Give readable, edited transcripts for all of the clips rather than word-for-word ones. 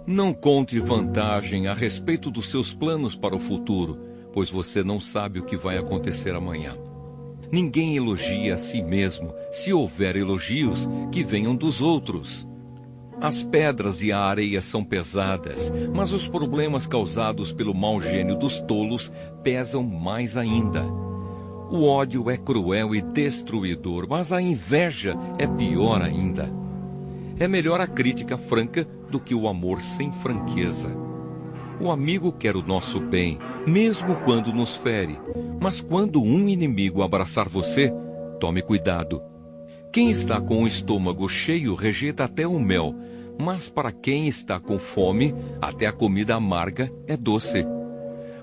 Não conte vantagem a respeito dos seus planos para o futuro, pois você não sabe o que vai acontecer amanhã. Ninguém elogia a si mesmo. Se houver elogios, que venham dos outros. As pedras e a areia são pesadas, mas os problemas causados pelo mau gênio dos tolos pesam mais ainda. O ódio é cruel e destruidor, mas a inveja é pior ainda. É melhor a crítica franca do que o amor sem franqueza. O amigo quer o nosso bem, mesmo quando nos fere, mas quando um inimigo abraçar você, tome cuidado. Quem está com o estômago cheio rejeita até o mel, mas para quem está com fome, até a comida amarga é doce.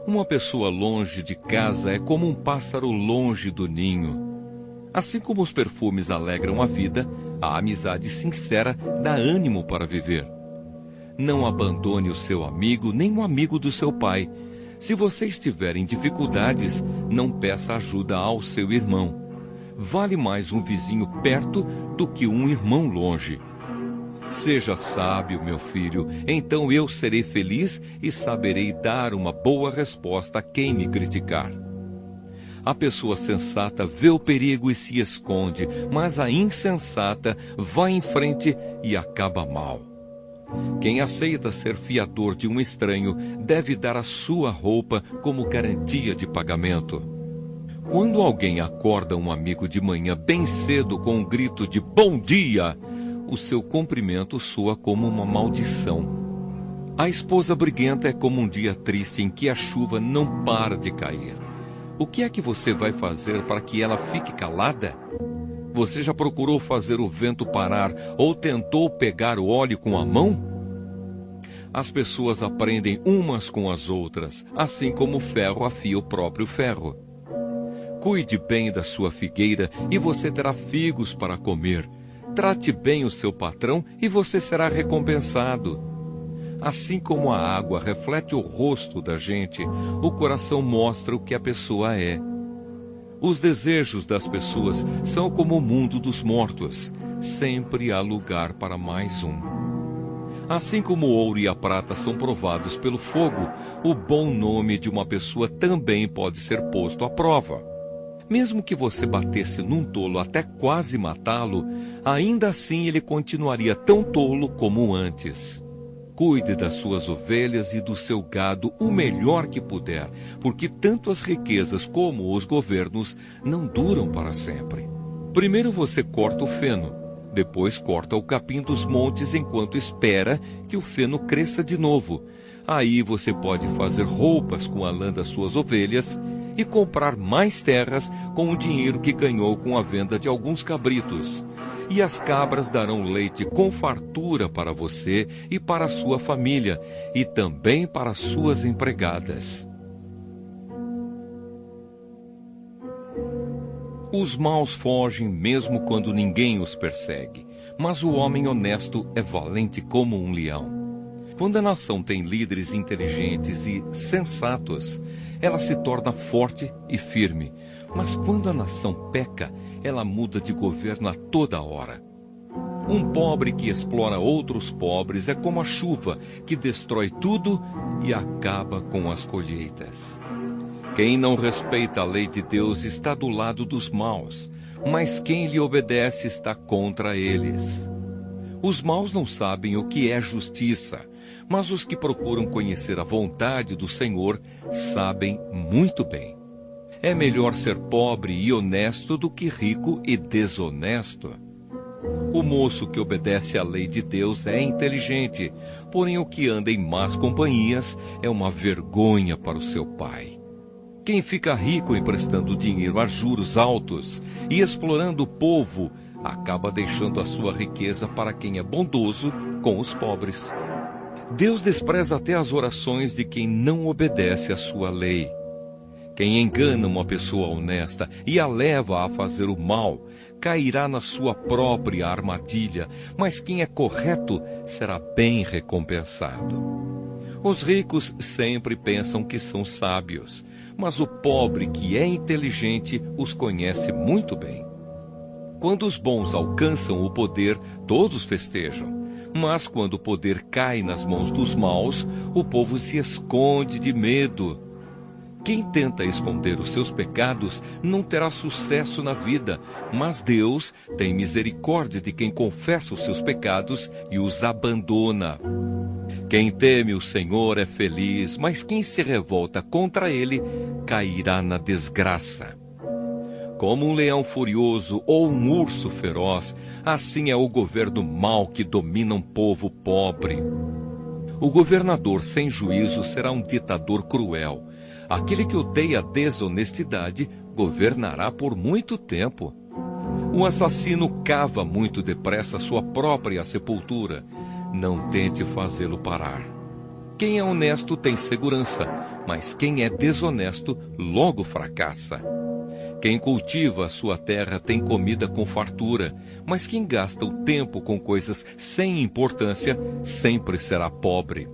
Uma pessoa longe de casa é como um pássaro longe do ninho. Assim como os perfumes alegram a vida, a amizade sincera dá ânimo para viver. Não abandone o seu amigo, nem o amigo do seu pai. Se você estiver em dificuldades, não peça ajuda ao seu irmão. Vale mais um vizinho perto do que um irmão longe. Seja sábio, meu filho, então eu serei feliz e saberei dar uma boa resposta a quem me criticar. A pessoa sensata vê o perigo e se esconde, mas a insensata vai em frente e acaba mal. Quem aceita ser fiador de um estranho deve dar a sua roupa como garantia de pagamento. Quando alguém acorda um amigo de manhã bem cedo com um grito de bom dia, o seu cumprimento soa como uma maldição. A esposa briguenta é como um dia triste em que a chuva não para de cair. O que é que você vai fazer para que ela fique calada? Você já procurou fazer o vento parar ou tentou pegar o óleo com a mão? As pessoas aprendem umas com as outras, assim como o ferro afia o próprio ferro. Cuide bem da sua figueira e você terá figos para comer. Trate bem o seu patrão e você será recompensado. Assim como a água reflete o rosto da gente, o coração mostra o que a pessoa é. Os desejos das pessoas são como o mundo dos mortos. Sempre há lugar para mais um. Assim como o ouro e a prata são provados pelo fogo, o bom nome de uma pessoa também pode ser posto à prova. Mesmo que você batesse num tolo até quase matá-lo, ainda assim ele continuaria tão tolo como antes. Cuide das suas ovelhas e do seu gado o melhor que puder, porque tanto as riquezas como os governos não duram para sempre. Primeiro você corta o feno, depois corta o capim dos montes enquanto espera que o feno cresça de novo. Aí você pode fazer roupas com a lã das suas ovelhas e comprar mais terras com o dinheiro que ganhou com a venda de alguns cabritos. E as cabras darão leite com fartura para você e para a sua família, e também para suas empregadas. Os maus fogem mesmo quando ninguém os persegue, mas o homem honesto é valente como um leão. Quando a nação tem líderes inteligentes e sensatos, ela se torna forte e firme. Mas quando a nação peca, ela muda de governo a toda hora. Um pobre que explora outros pobres é como a chuva que destrói tudo e acaba com as colheitas. Quem não respeita a lei de Deus está do lado dos maus, mas quem lhe obedece está contra eles. Os maus não sabem o que é justiça, mas os que procuram conhecer a vontade do Senhor sabem muito bem. É melhor ser pobre e honesto do que rico e desonesto. O moço que obedece à lei de Deus é inteligente, porém o que anda em más companhias é uma vergonha para o seu pai. Quem fica rico emprestando dinheiro a juros altos e explorando o povo, acaba deixando a sua riqueza para quem é bondoso com os pobres. Deus despreza até as orações de quem não obedece à sua lei. Quem engana uma pessoa honesta e a leva a fazer o mal, cairá na sua própria armadilha, mas quem é correto será bem recompensado. Os ricos sempre pensam que são sábios, mas o pobre que é inteligente os conhece muito bem. Quando os bons alcançam o poder, todos festejam, Mas quando o poder cai nas mãos dos maus, o povo se esconde de medo. Quem tenta esconder os seus pecados não terá sucesso na vida, mas Deus tem misericórdia de quem confessa os seus pecados e os abandona. Quem teme o Senhor é feliz, mas quem se revolta contra ele cairá na desgraça. Como um leão furioso ou um urso feroz, assim é o governo mau que domina um povo pobre. O governador sem juízo será um ditador cruel. Aquele que odeia a desonestidade governará por muito tempo. O assassino cava muito depressa sua própria sepultura. Não tente fazê-lo parar. Quem é honesto tem segurança, mas quem é desonesto logo fracassa. Quem cultiva a sua terra tem comida com fartura, mas quem gasta o tempo com coisas sem importância sempre será pobre.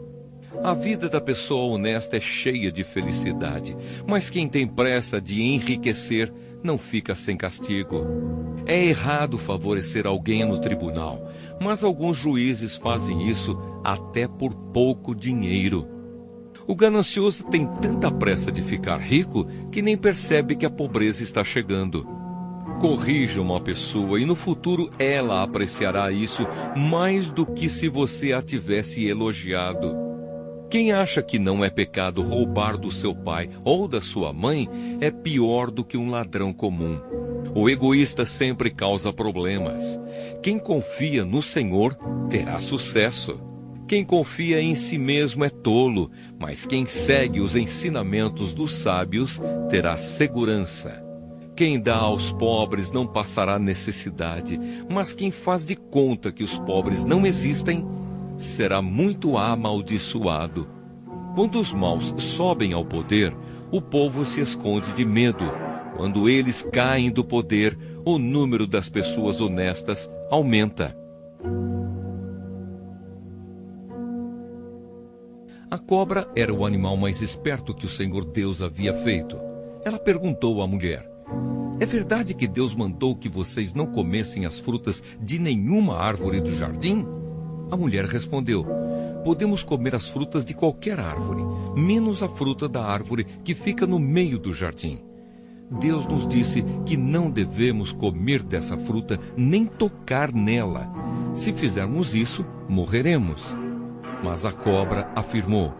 A vida da pessoa honesta é cheia de felicidade, mas quem tem pressa de enriquecer não fica sem castigo. É errado favorecer alguém no tribunal, mas alguns juízes fazem isso até por pouco dinheiro. O ganancioso tem tanta pressa de ficar rico que nem percebe que a pobreza está chegando. Corrija uma pessoa e no futuro ela apreciará isso mais do que se você a tivesse elogiado. Quem acha que não é pecado roubar do seu pai ou da sua mãe é pior do que um ladrão comum. O egoísta sempre causa problemas. Quem confia no Senhor terá sucesso. Quem confia em si mesmo é tolo, mas quem segue os ensinamentos dos sábios terá segurança. Quem dá aos pobres não passará necessidade, mas quem faz de conta que os pobres não existem será muito amaldiçoado. Quando os maus sobem ao poder, o povo se esconde de medo. Quando eles caem do poder, o número das pessoas honestas aumenta. A cobra era o animal mais esperto que o Senhor Deus havia feito. Ela perguntou à mulher: é verdade que Deus mandou que vocês não comessem as frutas de nenhuma árvore do jardim? A mulher respondeu: podemos comer as frutas de qualquer árvore, menos a fruta da árvore que fica no meio do jardim. Deus nos disse que não devemos comer dessa fruta nem tocar nela. Se fizermos isso, morreremos. Mas a cobra afirmou: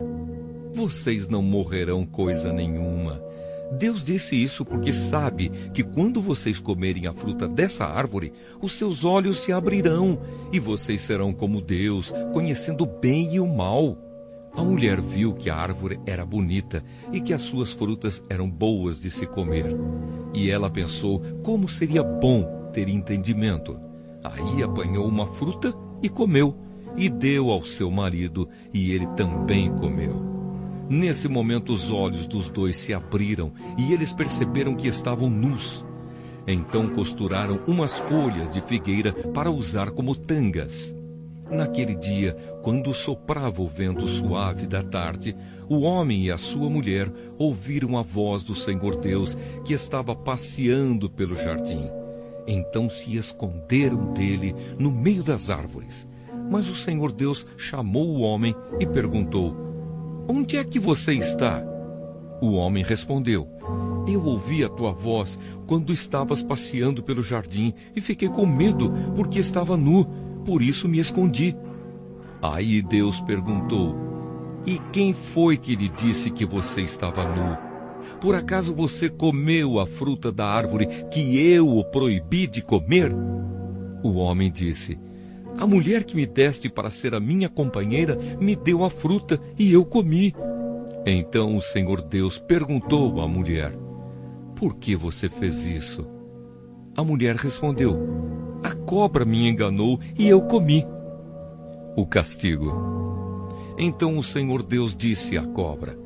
vocês não morrerão coisa nenhuma. Deus disse isso porque sabe que quando vocês comerem a fruta dessa árvore, os seus olhos se abrirão e vocês serão como Deus, conhecendo o bem e o mal. A mulher viu que a árvore era bonita e que as suas frutas eram boas de se comer. E ela pensou como seria bom ter entendimento. Aí apanhou uma fruta e comeu, e deu ao seu marido, e ele também comeu. Nesse momento os olhos dos dois se abriram e eles perceberam que estavam nus. Então costuraram umas folhas de figueira para usar como tangas. Naquele dia, quando soprava o vento suave da tarde, o homem e a sua mulher ouviram a voz do Senhor Deus que estava passeando pelo jardim. Então se esconderam dele no meio das árvores. Mas o Senhor Deus chamou o homem e perguntou: onde é que você está? O homem respondeu: eu ouvi a tua voz quando estavas passeando pelo jardim e fiquei com medo porque estava nu, por isso me escondi. Aí Deus perguntou: e quem foi que lhe disse que você estava nu? Por acaso você comeu a fruta da árvore que eu o proibi de comer? O homem disse: a mulher que me deste para ser a minha companheira me deu a fruta e eu comi. Então o Senhor Deus perguntou à mulher: por que você fez isso? A mulher respondeu: a cobra me enganou e eu comi. O castigo. Então o Senhor Deus disse à cobra: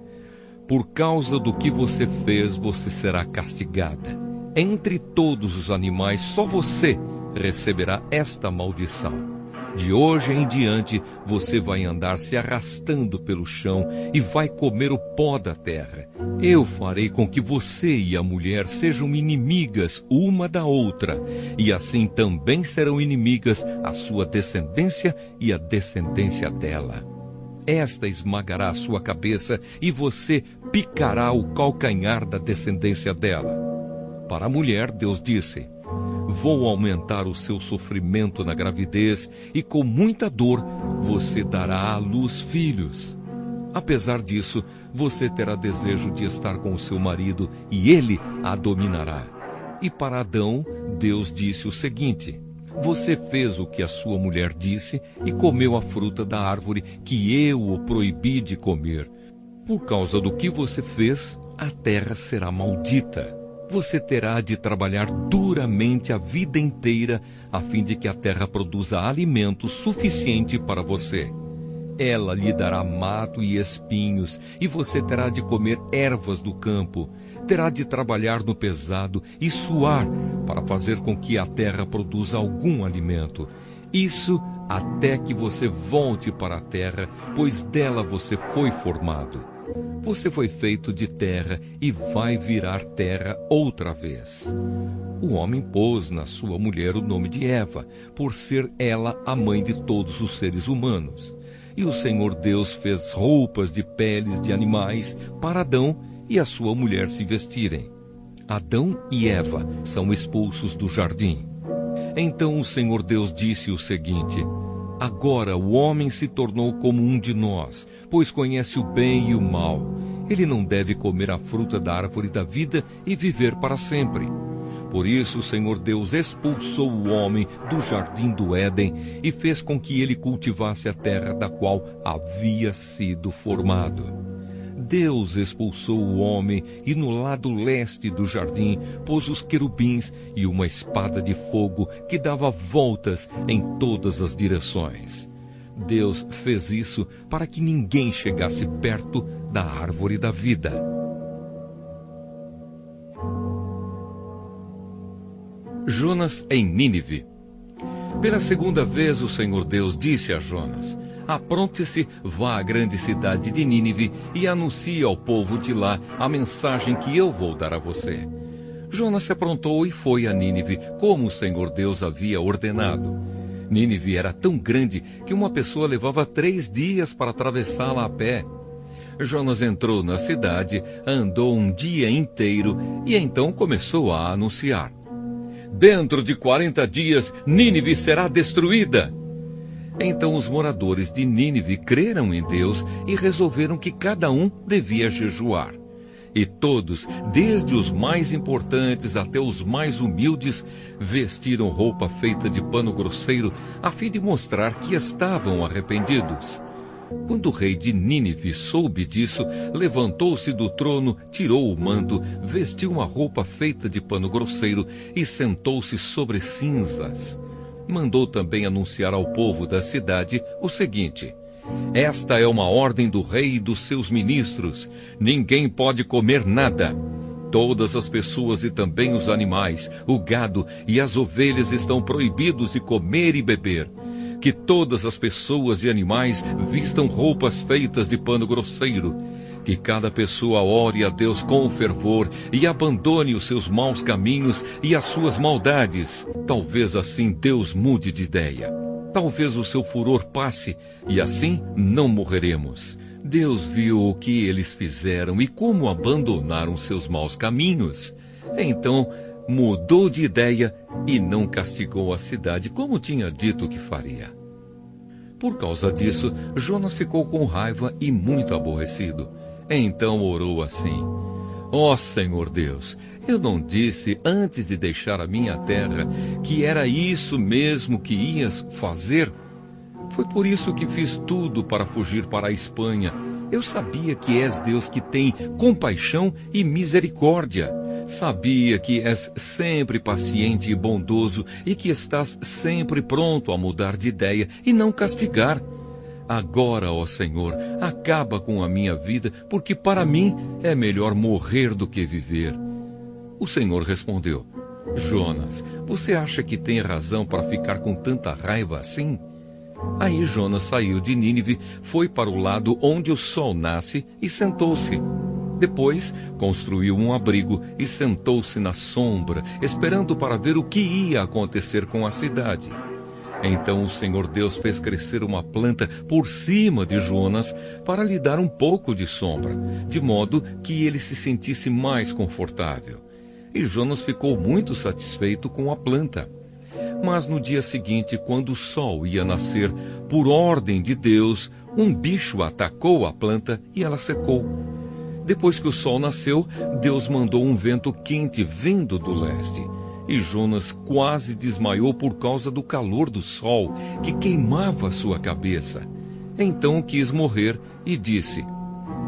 por causa do que você fez, você será castigada. Entre todos os animais, só você receberá esta maldição. De hoje em diante, você vai andar se arrastando pelo chão e vai comer o pó da terra. Eu farei com que você e a mulher sejam inimigas uma da outra, e assim também serão inimigas a sua descendência e a descendência dela. Esta esmagará a sua cabeça e você picará o calcanhar da descendência dela. Para a mulher, Deus disse: vou aumentar o seu sofrimento na gravidez e com muita dor você dará à luz filhos. Apesar disso, você terá desejo de estar com o seu marido e ele a dominará. E para Adão, Deus disse o seguinte: você fez o que a sua mulher disse e comeu a fruta da árvore que eu o proibi de comer. Por causa do que você fez, a terra será maldita. Você terá de trabalhar duramente a vida inteira, a fim de que a terra produza alimento suficiente para você. Ela lhe dará mato e espinhos, e você terá de comer ervas do campo. Terá de trabalhar no pesado e suar, para fazer com que a terra produza algum alimento. Isso até que você volte para a terra, pois dela você foi formado. Você foi feito de terra e vai virar terra outra vez. O homem pôs na sua mulher o nome de Eva, por ser ela a mãe de todos os seres humanos. E o Senhor Deus fez roupas de peles de animais para Adão e a sua mulher se vestirem. Adão e Eva são expulsos do jardim. Então o Senhor Deus disse o seguinte: agora o homem se tornou como um de nós, pois conhece o bem e o mal. Ele não deve comer a fruta da árvore da vida e viver para sempre. Por isso o Senhor Deus expulsou o homem do jardim do Éden e fez com que ele cultivasse a terra da qual havia sido formado. Deus expulsou o homem e no lado leste do jardim pôs os querubins e uma espada de fogo que dava voltas em todas as direções. Deus fez isso para que ninguém chegasse perto da árvore da vida. Jonas em Nínive. Pela segunda vez o Senhor Deus disse a Jonas: apronte-se, vá à grande cidade de Nínive e anuncie ao povo de lá a mensagem que eu vou dar a você. Jonas se aprontou e foi a Nínive, como o Senhor Deus havia ordenado. Nínive era tão grande que uma pessoa levava 3 dias para atravessá-la a pé. Jonas entrou na cidade, andou um dia inteiro e então começou a anunciar: dentro de 40 dias, Nínive será destruída. Então os moradores de Nínive creram em Deus e resolveram que cada um devia jejuar. E todos, desde os mais importantes até os mais humildes, vestiram roupa feita de pano grosseiro, a fim de mostrar que estavam arrependidos. Quando o rei de Nínive soube disso, levantou-se do trono, tirou o manto, vestiu uma roupa feita de pano grosseiro e sentou-se sobre cinzas. Mandou também anunciar ao povo da cidade o seguinte: esta é uma ordem do rei e dos seus ministros. Ninguém pode comer nada. Todas as pessoas e também os animais, o gado e as ovelhas estão proibidos de comer e beber. Que todas as pessoas e animais vistam roupas feitas de pano grosseiro. Que cada pessoa ore a Deus com fervor e abandone os seus maus caminhos e as suas maldades. Talvez assim Deus mude de ideia. Talvez o seu furor passe e assim não morreremos. Deus viu o que eles fizeram e como abandonaram seus maus caminhos. Então mudou de ideia e não castigou a cidade como tinha dito que faria. Por causa disso, Jonas ficou com raiva e muito aborrecido. Então orou assim: ó Senhor Deus, eu não disse antes de deixar a minha terra que era isso mesmo que ias fazer? Foi por isso que fiz tudo para fugir para a Espanha. Eu sabia que és Deus que tem compaixão e misericórdia. Sabia que és sempre paciente e bondoso e que estás sempre pronto a mudar de ideia e não castigar. Agora, ó Senhor, acaba com a minha vida, porque para mim é melhor morrer do que viver. O Senhor respondeu: Jonas, você acha que tem razão para ficar com tanta raiva assim? Aí Jonas saiu de Nínive, foi para o lado onde o sol nasce e sentou-se. Depois construiu um abrigo e sentou-se na sombra, esperando para ver o que ia acontecer com a cidade. Então o Senhor Deus fez crescer uma planta por cima de Jonas para lhe dar um pouco de sombra, de modo que ele se sentisse mais confortável. E Jonas ficou muito satisfeito com a planta. Mas no dia seguinte, quando o sol ia nascer, por ordem de Deus, um bicho atacou a planta e ela secou. Depois que o sol nasceu, Deus mandou um vento quente vindo do leste. E Jonas quase desmaiou por causa do calor do sol, que queimava sua cabeça. Então quis morrer e disse: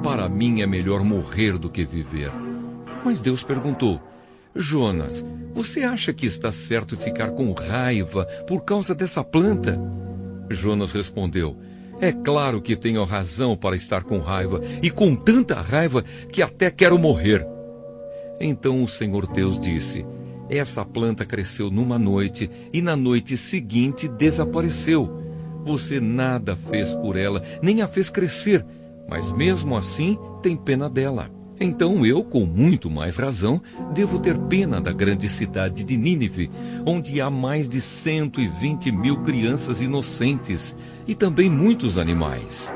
para mim é melhor morrer do que viver. Mas Deus perguntou: Jonas, você acha que está certo ficar com raiva por causa dessa planta? Jonas respondeu: é claro que tenho razão para estar com raiva, e com tanta raiva que até quero morrer. Então o Senhor Deus disse: essa planta cresceu numa noite, e na noite seguinte desapareceu. Você nada fez por ela, nem a fez crescer, mas mesmo assim tem pena dela. Então eu, com muito mais razão, devo ter pena da grande cidade de Nínive, onde há mais de 120.000 crianças inocentes, e também muitos animais.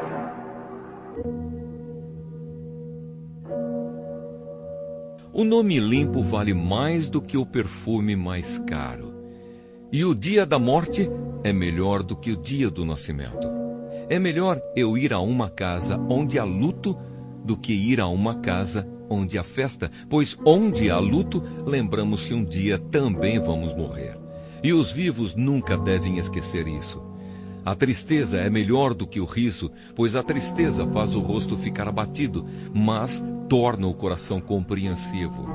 O nome limpo vale mais do que o perfume mais caro. E o dia da morte é melhor do que o dia do nascimento. É melhor eu ir a uma casa onde há luto do que ir a uma casa onde há festa, pois onde há luto, lembramos que um dia também vamos morrer. E os vivos nunca devem esquecer isso. A tristeza é melhor do que o riso, pois a tristeza faz o rosto ficar abatido, mas torna o coração compreensivo.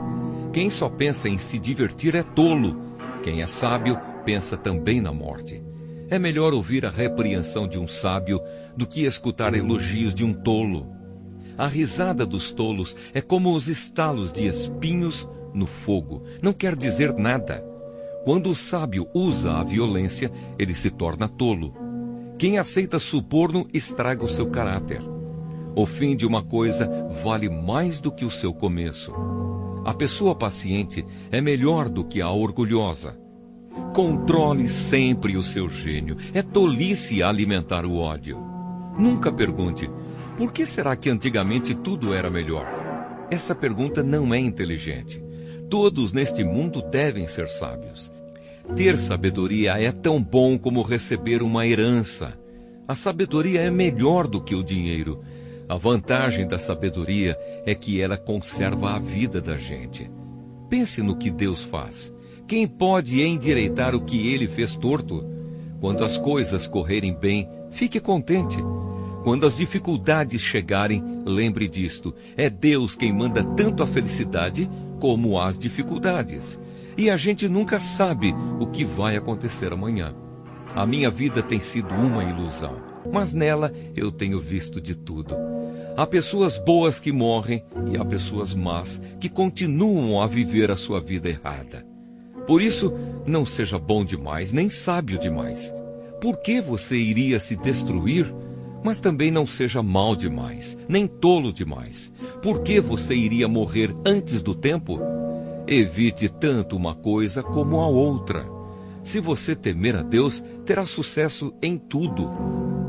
Quem só pensa em se divertir é tolo. Quem é sábio pensa também na morte. É melhor ouvir a repreensão de um sábio do que escutar elogios de um tolo. A risada dos tolos é como os estalos de espinhos no fogo. Não quer dizer nada. Quando o sábio usa a violência, ele se torna tolo. Quem aceita suborno estraga o seu caráter. O fim de uma coisa vale mais do que o seu começo. A pessoa paciente é melhor do que a orgulhosa. Controle sempre o seu gênio. É tolice alimentar o ódio. Nunca pergunte: por que será que antigamente tudo era melhor? Essa pergunta não é inteligente. Todos neste mundo devem ser sábios. Ter sabedoria é tão bom como receber uma herança. A sabedoria é melhor do que o dinheiro. A vantagem da sabedoria é que ela conserva a vida da gente. Pense no que Deus faz. Quem pode endireitar o que Ele fez torto? Quando as coisas correrem bem, fique contente. Quando as dificuldades chegarem, lembre disto: é Deus quem manda tanto a felicidade como as dificuldades. E a gente nunca sabe o que vai acontecer amanhã. A minha vida tem sido uma ilusão, mas nela eu tenho visto de tudo. Há pessoas boas que morrem e há pessoas más que continuam a viver a sua vida errada. Por isso, não seja bom demais, nem sábio demais. Por que você iria se destruir? Mas também não seja mau demais, nem tolo demais. Por que você iria morrer antes do tempo? Evite tanto uma coisa como a outra. Se você temer a Deus, terá sucesso em tudo.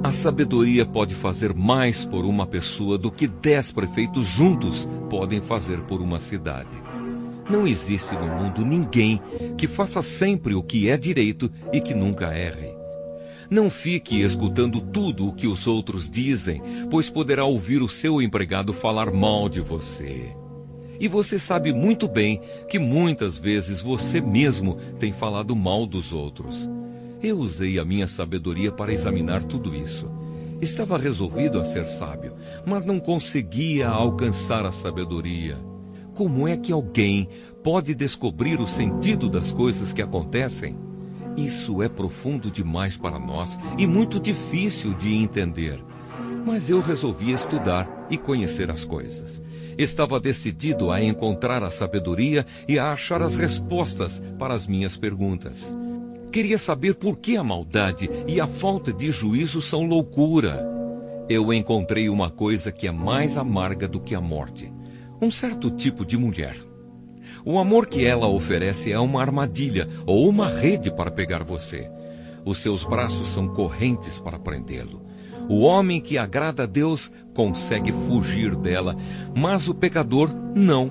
A sabedoria pode fazer mais por uma pessoa do que 10 prefeitos juntos podem fazer por uma cidade. Não existe no mundo ninguém que faça sempre o que é direito e que nunca erre. Não fique escutando tudo o que os outros dizem, pois poderá ouvir o seu empregado falar mal de você. E você sabe muito bem que muitas vezes você mesmo tem falado mal dos outros. Eu usei a minha sabedoria para examinar tudo isso. Estava resolvido a ser sábio, mas não conseguia alcançar a sabedoria. Como é que alguém pode descobrir o sentido das coisas que acontecem? Isso é profundo demais para nós e muito difícil de entender. Mas eu resolvi estudar e conhecer as coisas. Estava decidido a encontrar a sabedoria e a achar as respostas para as minhas perguntas. Queria saber por que a maldade e a falta de juízo são loucura. Eu encontrei uma coisa que é mais amarga do que a morte: um certo tipo de mulher. O amor que ela oferece é uma armadilha ou uma rede para pegar você. Os seus braços são correntes para prendê-lo. O homem que agrada a Deus consegue fugir dela, mas o pecador não.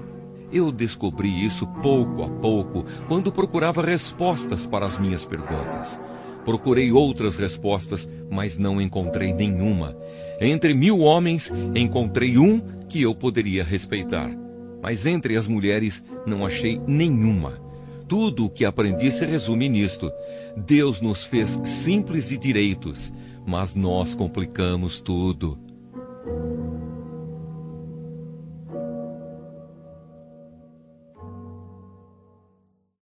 Eu descobri isso pouco a pouco, quando procurava respostas para as minhas perguntas. Procurei outras respostas, mas não encontrei nenhuma. Entre 1000 homens, encontrei um que eu poderia respeitar. Mas entre as mulheres, não achei nenhuma. Tudo o que aprendi se resume nisto: Deus nos fez simples e direitos, mas nós complicamos tudo.